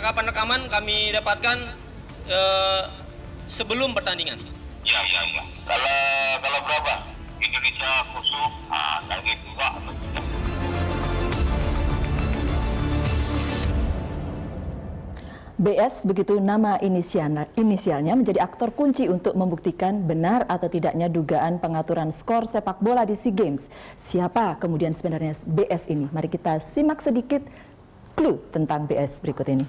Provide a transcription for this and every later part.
rekaman-rekaman kami dapatkan sebelum pertandingan. Ya. Kalau berapa? Indonesia musuh, target juga. BS, begitu nama inisialnya, menjadi aktor kunci untuk membuktikan benar atau tidaknya dugaan pengaturan skor sepak bola di SEA Games. Siapa kemudian sebenarnya BS ini? Mari kita simak sedikit clue tentang BS berikut ini.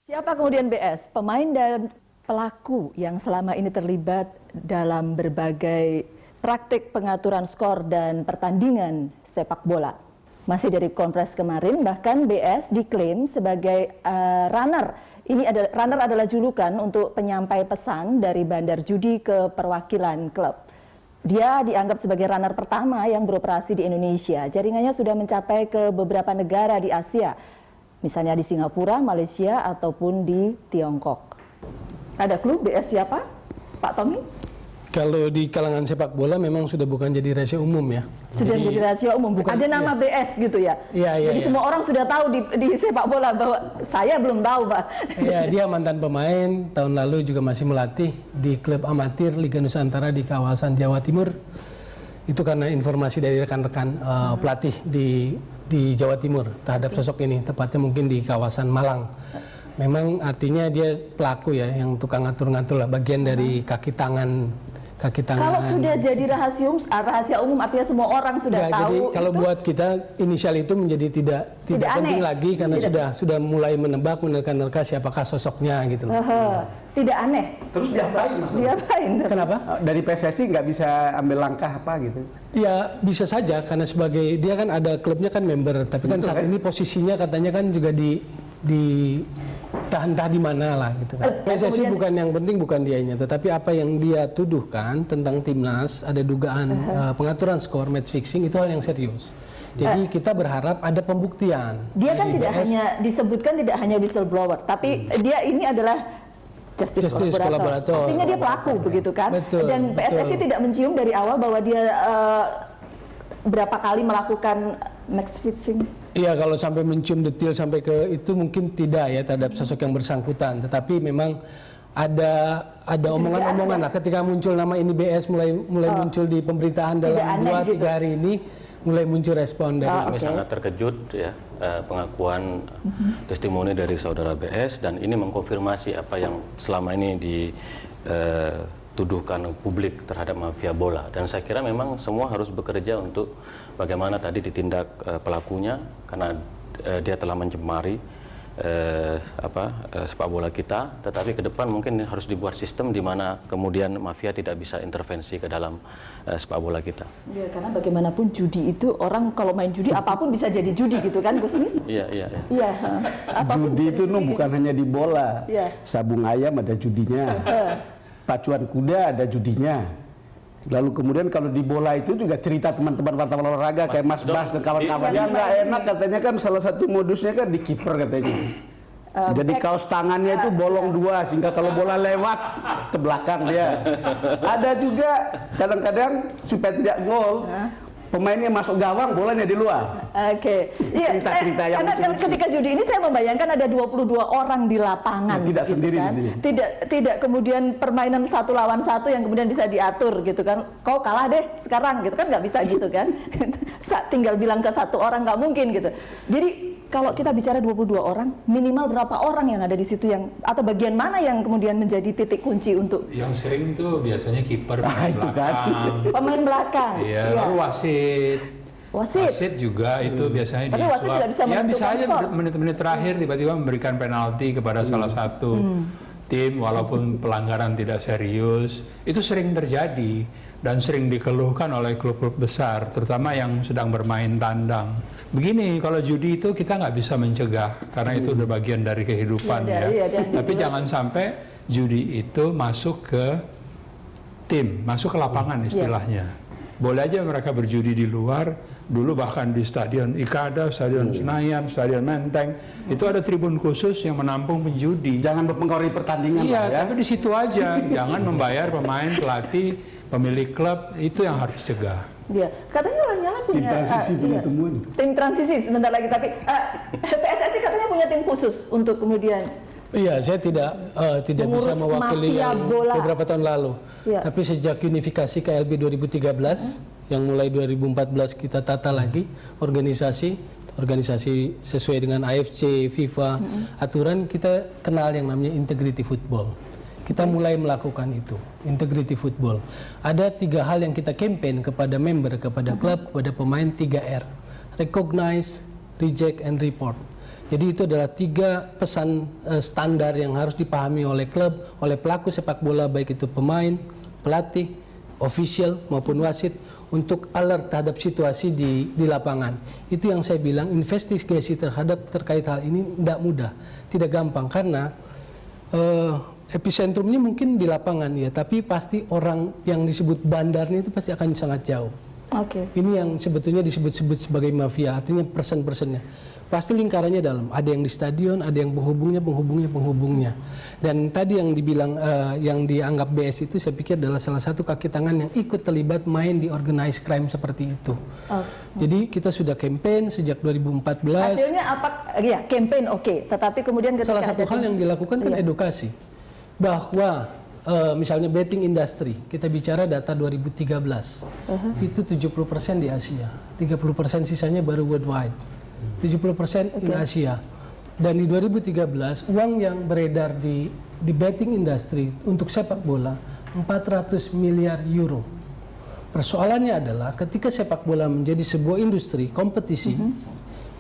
Siapa kemudian BS? Pemain dan pelaku yang selama ini terlibat dalam berbagai praktik pengaturan skor dan pertandingan sepak bola. Masih dari konferensi kemarin, bahkan BS diklaim sebagai runner. Runner adalah julukan untuk penyampai pesan dari bandar judi ke perwakilan klub. Dia dianggap sebagai runner pertama yang beroperasi di Indonesia. Jaringannya sudah mencapai ke beberapa negara di Asia, misalnya di Singapura, Malaysia, ataupun di Tiongkok. Ada clue BS siapa, Pak Tommy? Kalau di kalangan sepak bola memang sudah bukan jadi rahasia umum ya. Sudah jadi rahasia umum, bukan, ada nama BS gitu ya? Iya. Jadi semua orang sudah tahu di sepak bola, bahwa saya belum tahu, Pak. Iya, dia mantan pemain, tahun lalu juga masih melatih di klub amatir Liga Nusantara di kawasan Jawa Timur. Itu karena informasi dari rekan-rekan pelatih di Jawa Timur terhadap sosok ini, tepatnya mungkin di kawasan Malang. Memang artinya dia pelaku ya, yang tukang ngatur-ngatur lah, bagian dari kaki tangan. Kalau sudah jadi rahasia umum artinya semua orang sudah tahu. Jadi kalau itu, buat kita inisial itu menjadi tidak penting lagi karena sudah mulai menebak, menerka-nerka siapakah sosoknya gitu loh. Tidak aneh. Terus diapain Mas? Diapain? Kenapa? Dari PSSI nggak bisa ambil langkah apa gitu? Ya bisa saja karena sebagai dia kan ada klubnya kan member, tapi kan saat ini posisinya katanya kan juga di entah di mana lah gitu kan. PSSI bukan yang penting, bukan dianya, tetapi apa yang dia tuduhkan tentang timnas, ada dugaan pengaturan skor, match fixing, itu hal yang serius. Jadi kita berharap ada pembuktian. Dia kan tidak hanya disebutkan tidak hanya whistleblower, tapi dia ini adalah justice collaborator. Artinya dia pelaku begitu kan? Betul, dan PSSI tidak mencium dari awal bahwa dia berapa kali melakukan match fixing. Iya, kalau sampai mencium detail sampai ke itu mungkin tidak ya terhadap sosok yang bersangkutan. Tetapi memang ada omongan-omongan lah ketika muncul nama ini BS mulai muncul di pemberitaan dalam 2-3 hari ini mulai muncul respon dari kami sangat terkejut ya pengakuan testimoni dari saudara BS, dan ini mengkonfirmasi apa yang selama ini dituduhkan publik terhadap mafia bola. Dan saya kira memang semua harus bekerja untuk bagaimana tadi ditindak pelakunya, karena dia telah mencemari sepak bola kita. Tetapi ke depan mungkin harus dibuat sistem di mana kemudian mafia tidak bisa intervensi ke dalam sepak bola kita. Ya, karena bagaimanapun judi itu, orang kalau main judi apapun bisa jadi judi gitu kan, Gus Mis? Iya. Judi itu bukan hanya di bola. Ya. Sabung ayam ada judinya. Pacuan kuda ada judinya. Lalu kemudian kalau di bola itu juga cerita teman-teman wartawan olahraga kayak Mas Bas dan kawan-kawan. Yang nggak enak katanya kan salah satu modusnya kan di kiper katanya. Jadi kaos tangannya itu bolong 2 sehingga kalau bola lewat ke belakang dia. Ada juga kadang-kadang supaya tidak gol, pemainnya masuk gawang, bolanya di luar. Oke. Cerita-cerita yang karena ketika judi ini saya membayangkan ada 22 orang di lapangan. Tidak gitu sendiri kan? di sini. Tidak kemudian permainan 1 lawan 1 yang kemudian bisa diatur gitu kan. Kau kalah deh sekarang gitu kan, nggak bisa gitu kan. Tinggal bilang ke 1 orang, nggak mungkin gitu. Jadi kalau kita bicara 22 orang, minimal berapa orang yang ada di situ yang, atau bagian mana yang kemudian menjadi titik kunci untuk? Yang sering tuh biasanya kiper, pemain belakang. Iya, lalu wasit juga itu biasanya. Tapi wasit tidak bisa menentukan bisa aja skor. menit-menit terakhir tiba-tiba memberikan penalti kepada salah satu tim walaupun pelanggaran tidak serius. Itu sering terjadi dan sering dikeluhkan oleh klub-klub besar, terutama yang sedang bermain tandang. Begini, kalau judi itu kita nggak bisa mencegah karena itu udah bagian dari kehidupan Tapi jangan sampai judi itu masuk ke tim, masuk ke lapangan istilahnya. Boleh aja mereka berjudi di luar, dulu bahkan di Stadion Ikada, Stadion Senayan, Stadion Menteng, itu ada tribun khusus yang menampung penjudi. Jangan mempengaruhi pertandingan Iya, ya. tapi di situ aja, jangan membayar pemain, pelatih, pemilik klub, itu yang harus dicegah. Iya, katanya Lanyala punya Tim transisi punya temuan. Tim transisi sebentar lagi, tapi PSSI katanya punya tim khusus untuk kemudian Iya, saya tidak bisa mengurus mewakili mafia yang bola. beberapa tahun lalu. Iya. Tapi sejak unifikasi KLB 2013, yang mulai 2014 kita tata lagi organisasi sesuai dengan AFC, FIFA, aturan kita kenal yang namanya integrity football. Kita mulai melakukan itu, integrity football. Ada 3 hal yang kita campaign kepada member, kepada klub, kepada pemain, 3R. Recognize, reject, and report. Jadi itu adalah 3 pesan standar yang harus dipahami oleh klub, oleh pelaku sepak bola, baik itu pemain, pelatih, official maupun wasit, untuk alert terhadap situasi di lapangan. Itu yang saya bilang, investigasi terkait hal ini tidak mudah, tidak gampang, karena epicentrumnya mungkin di lapangan ya, tapi pasti orang yang disebut bandarnya itu pasti akan sangat jauh. Oke. Ini yang sebetulnya disebut sebagai mafia, artinya person-personnya. Pasti lingkarannya dalam, ada yang di stadion, ada yang penghubungnya. Dan tadi yang dibilang, yang dianggap BS itu saya pikir adalah salah satu kaki tangan yang ikut terlibat main di organized crime seperti itu. Jadi kita sudah campaign sejak 2014. Hasilnya apa? Ya, campaign oke. Tetapi kemudian ketika Salah satu hal yang dilakukan kan edukasi. Bahwa misalnya betting industry, kita bicara data 2013, itu 70% di Asia, 30% sisanya baru worldwide. 70% in Asia. Dan di 2013 uang yang beredar di betting industry untuk sepak bola 400 miliar euro. Persoalannya adalah ketika sepak bola menjadi sebuah industri kompetisi,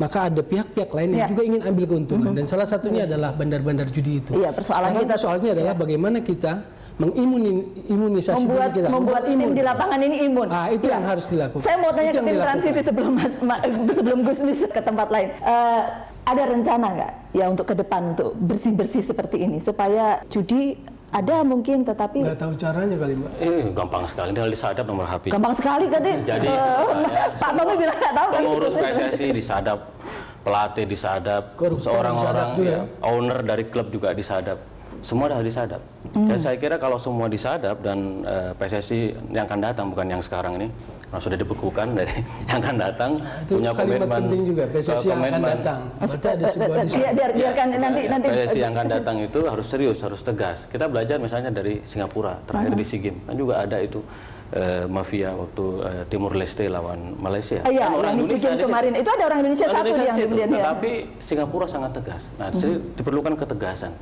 maka ada pihak-pihak lain yang juga ingin ambil keuntungan, dan salah satunya adalah bandar-bandar judi itu. Iya, persoalannya adalah bagaimana kita mengimunisasi membuat diri kita, membuat tim di lapangan ini imun. Itu yang harus dilakukan. Saya mau tanya Itu ke yang tim dilakukan. transisi sebelum Gusmis ke tempat lain. Ada rencana nggak ya untuk ke depan untuk bersih-bersih seperti ini supaya judi ada mungkin, tetapi Nggak tahu caranya kali, Mbak. Gampang sekali, tinggal disadap nomor HP. gampang sekali kan? Jadi Pak Tommy bilang nggak tahu kan? pengurus PSSI disadap, pelatih disadap, Koruptor seorang-orang disadap juga. owner dari klub juga disadap. Semua dah disadap. Dan saya kira kalau semua disadap dan PSSI yang akan datang, bukan yang sekarang ini, karena sudah dibekukan dari yang akan datang, Itu punya kalimat komitmen penting juga, PSSI yang akan datang. Berarti ada sebuah Biarkan nanti PSSI yang akan datang itu harus serius, harus tegas. Kita belajar misalnya dari Singapura, terakhir di SEA Games, kan juga ada itu mafia waktu Timur Leste lawan Malaysia. Iya, Kan yang di SEA Games kemarin itu ada orang Indonesia satu yang kemudian ya. Tapi Singapura sangat tegas. Nah, diperlukan ketegasan,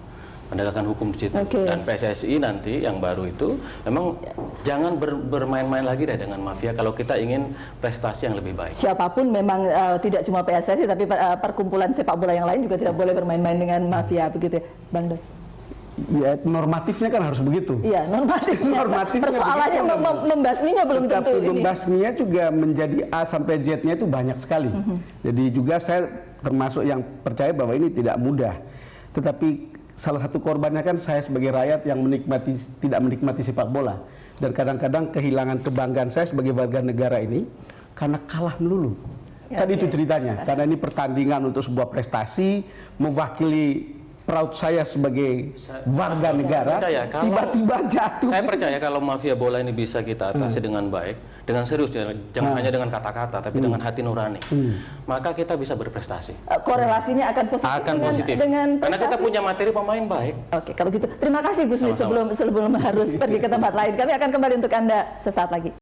penegakan hukum di situ. Dan PSSI nanti yang baru itu memang jangan bermain-main lagi deh dengan mafia kalau kita ingin prestasi yang lebih baik. Siapapun memang tidak cuma PSSI tapi perkumpulan sepak bola yang lain juga tidak boleh bermain-main dengan mafia, begitu ya, Bang Don? Ya, normatifnya kan harus begitu. Iya, normatifnya. Persoalannya membasminya belum tentu ini. Membasminya juga menjadi A sampai Z-nya itu banyak sekali. Jadi juga saya termasuk yang percaya bahwa ini tidak mudah. Tetapi salah satu korbannya kan saya sebagai rakyat yang tidak menikmati sepak bola. Dan kadang-kadang kehilangan kebanggaan saya sebagai warga negara ini karena kalah melulu. Kan itu ceritanya. Karena ini pertandingan untuk sebuah prestasi, mewakili proud saya sebagai warga negara, tiba-tiba jatuh. Saya percaya kalau mafia bola ini bisa kita atasi dengan baik, dengan serius, jangan hanya dengan kata-kata, tapi dengan hati nurani, maka kita bisa berprestasi. Korelasinya akan positif, Akan positif. dengan Karena kita prestasi. punya materi pemain baik. Oke, kalau gitu terima kasih Gus Mis sebelum harus pergi ke tempat lain. Kami akan kembali untuk Anda sesaat lagi.